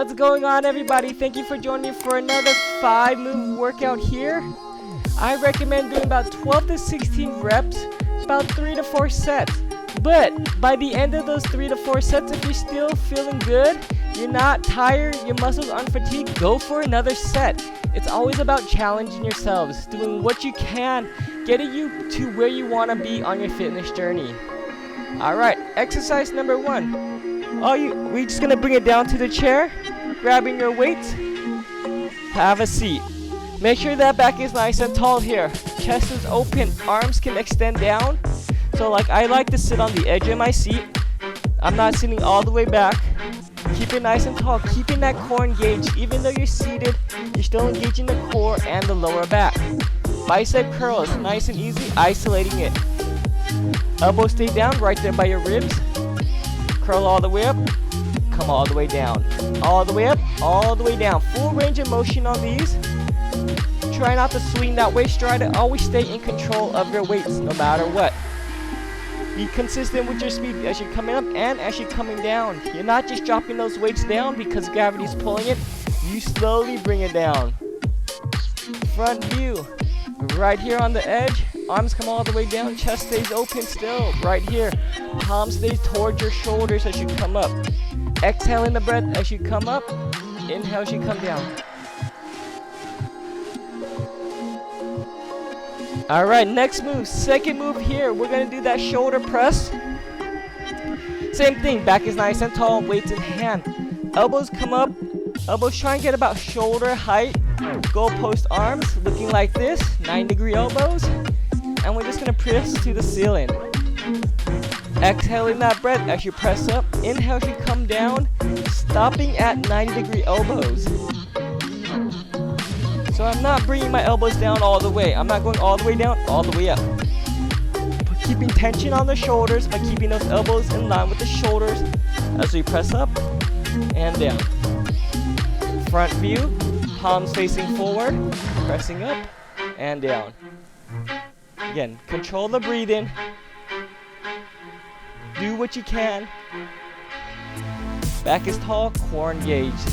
What's going on, everybody? Thank you for joining me for another 5-move workout here. I recommend doing about 12 to 16 reps, about 3 to 4 sets. But by the end of those 3 to 4 sets, if you're still feeling good, you're not tired, your muscles aren't fatigued, go for another set. It's always about challenging yourselves, doing what you can, getting you to where you want to be on your fitness journey. Alright, exercise number 1. We're just going to bring it down to the chair, grabbing your weights, have a seat. Make sure that back is nice and tall here. Chest is open, arms can extend down. So I like to sit on the edge of my seat. I'm not sitting all the way back. Keep it nice and tall, keeping that core engaged. Even though you're seated, you're still engaging the core and the lower back. Bicep curls, nice and easy, isolating it. Elbows stay down right there by your ribs. Curl all the way up, come all the way down. All the way up, all the way down. Full range of motion on these. Try not to swing that waist. Try to always stay in control of your weights no matter what. Be consistent with your speed as you're coming up and as you're coming down. You're not just dropping those weights down because gravity's pulling it. You slowly bring it down. Front view. Right here on the edge. Arms come all the way down. Chest stays open still. Right here. Palms stays towards your shoulders as you come up. Exhaling the breath as you come up. Inhale as you come down. Alright, next move, second move here. We're going to do that shoulder press. Same thing, back is nice and tall, weights in hand. Elbows come up, elbows try and get about shoulder height. Goalpost arms looking like this, 90-degree elbows. And we're just going to press to the ceiling. Exhaling that breath as you press up. Inhale as you come down, stopping at 90-degree elbows. So I'm not bringing my elbows down all the way. I'm not going all the way down, all the way up. Keeping tension on the shoulders by keeping those elbows in line with the shoulders as we press up and down. Front view, palms facing forward, pressing up and down. Again, control the breathing. Do what you can. Back is tall, core engaged.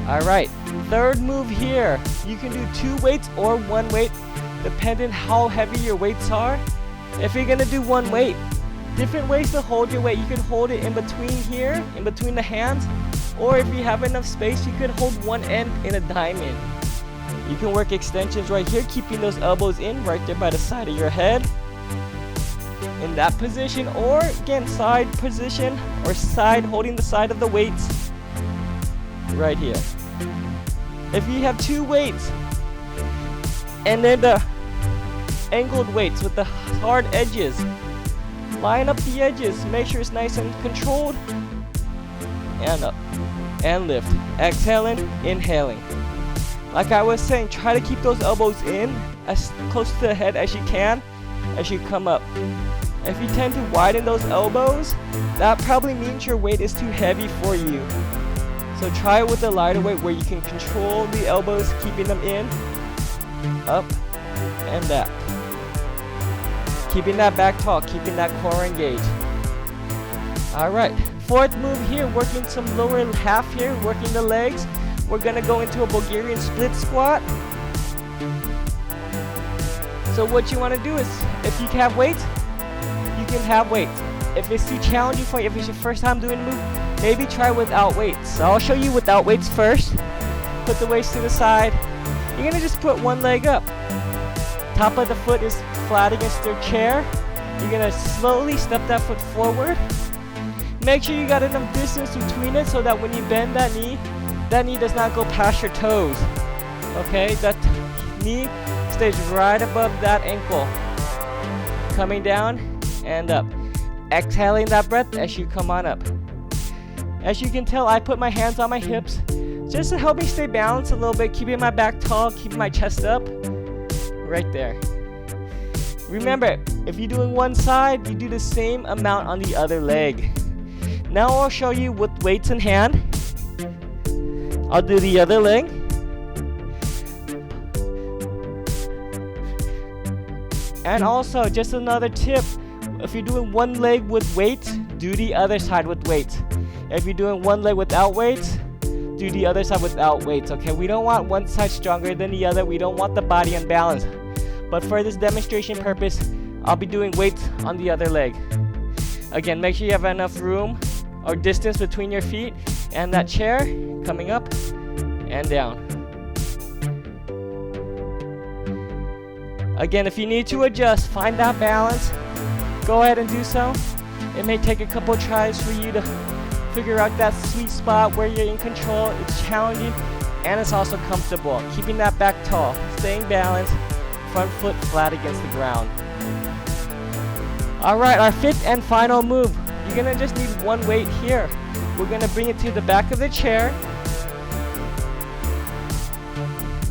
Alright, third move here. You can do 2 weights or 1 weight, depending how heavy your weights are. If you're going to do 1 weight, different ways to hold your weight. You can hold it in between here, in between the hands, or if you have enough space, you could hold one end in a diamond. You can work extensions right here, keeping those elbows in right there by the side of your head. In that position, or again, side position, or side, holding the side of the weights right here. If you have 2 weights and then the angled weights with the hard edges, line up the edges, make sure it's nice and controlled, and up and lift. Exhaling, inhaling. Like I was saying, try to keep those elbows in as close to the head as you can as you come up. If you tend to widen those elbows, that probably means your weight is too heavy for you. So try it with a lighter weight where you can control the elbows, keeping them in, up, and back. Keeping that back tall, keeping that core engaged. Alright, fourth move here, working some lower half here, working the legs. We're going to go into a Bulgarian split squat. So what you want to do is, if you have weights, you can have weights. If it's too challenging for you, if it's your first time doing the move, maybe try without weights. So I'll show you without weights first. Put the weights to the side. You're going to just put one leg up. Top of the foot is flat against your chair. You're going to slowly step that foot forward. Make sure you got enough distance between it so that when you bend that knee does not go past your toes. Okay, that knee stays right above that ankle. Coming down and up. Exhaling that breath as you come on up. As you can tell, I put my hands on my hips just to help me stay balanced a little bit, keeping my back tall, keeping my chest up. Right there. Remember, if you're doing one side, you do the same amount on the other leg. Now I'll show you with weights in hand. I'll do the other leg. And also, just another tip, if you're doing one leg with weights, do the other side with weights. If you're doing one leg without weights, do the other side without weights, okay? We don't want one side stronger than the other. We don't want the body unbalanced. But for this demonstration purpose, I'll be doing weights on the other leg. Again, make sure you have enough room or distance between your feet and that chair, coming up and down. Again, if you need to adjust, find that balance, go ahead and do so. It may take a couple tries for you to figure out that sweet spot where you're in control. It's challenging and it's also comfortable. Keeping that back tall, staying balanced, front foot flat against the ground. Alright, our fifth and final move. You're gonna just need one weight here. We're gonna bring it to the back of the chair.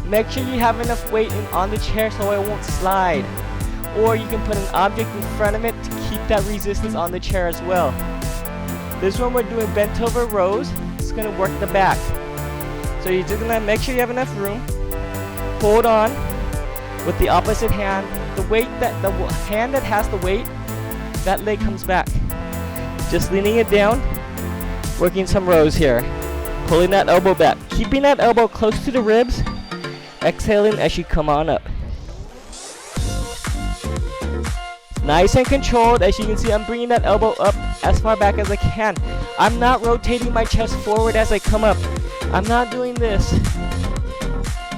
Make sure you have enough weight on the chair so it won't slide. Or you can put an object in front of it to keep that resistance on the chair as well. This one we're doing bent over rows. It's gonna work the back. So you're just gonna make sure you have enough room. Hold on with the opposite hand. The hand that has the weight, that leg comes back. Just leaning it down, working some rows here. Pulling that elbow back, keeping that elbow close to the ribs. Exhaling as you come on up. Nice and controlled. As you can see, I'm bringing that elbow up as far back as I can. I'm not rotating my chest forward as I come up. I'm not doing this.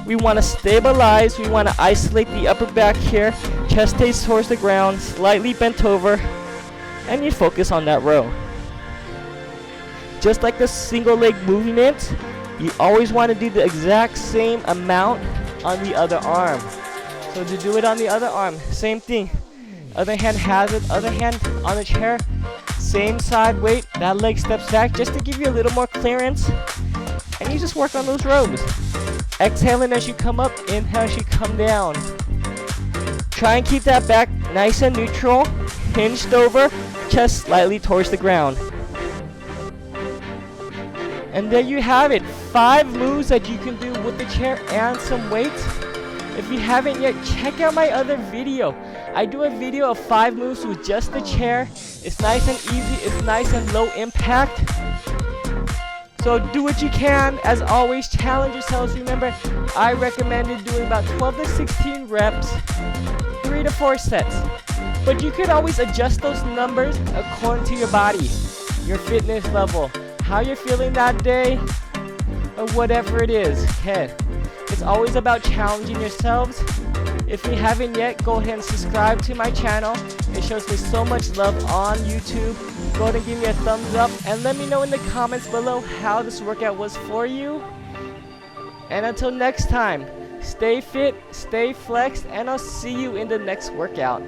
We want to stabilize. We want to isolate the upper back here. Chest stays towards the ground, slightly bent over, and you focus on that row. Just like the single leg movement, you always want to do the exact same amount on the other arm. So to do it on the other arm, same thing. Other hand has it, other hand on the chair, same side weight, that leg steps back just to give you a little more clearance. And you just work on those rows. Exhaling as you come up, inhale as you come down. Try and keep that back nice and neutral, hinged over, chest slightly towards the ground. And there you have it, 5 moves that you can do with the chair and some weights. If you haven't yet, check out my other video. I do a video of 5 moves with just the chair. It's nice and easy, it's nice and low impact. So do what you can. As always, challenge yourselves. Remember, I recommended doing about 12 to 16 reps, 3 to 4 sets. But you could always adjust those numbers according to your body, your fitness level, how you're feeling that day, or whatever it is. Okay. It's always about challenging yourselves. If you haven't yet, go ahead and subscribe to my channel. It shows me so much love on YouTube. Go ahead and give me a thumbs up and let me know in the comments below how this workout was for you. And until next time, stay fit, stay flexed, and I'll see you in the next workout.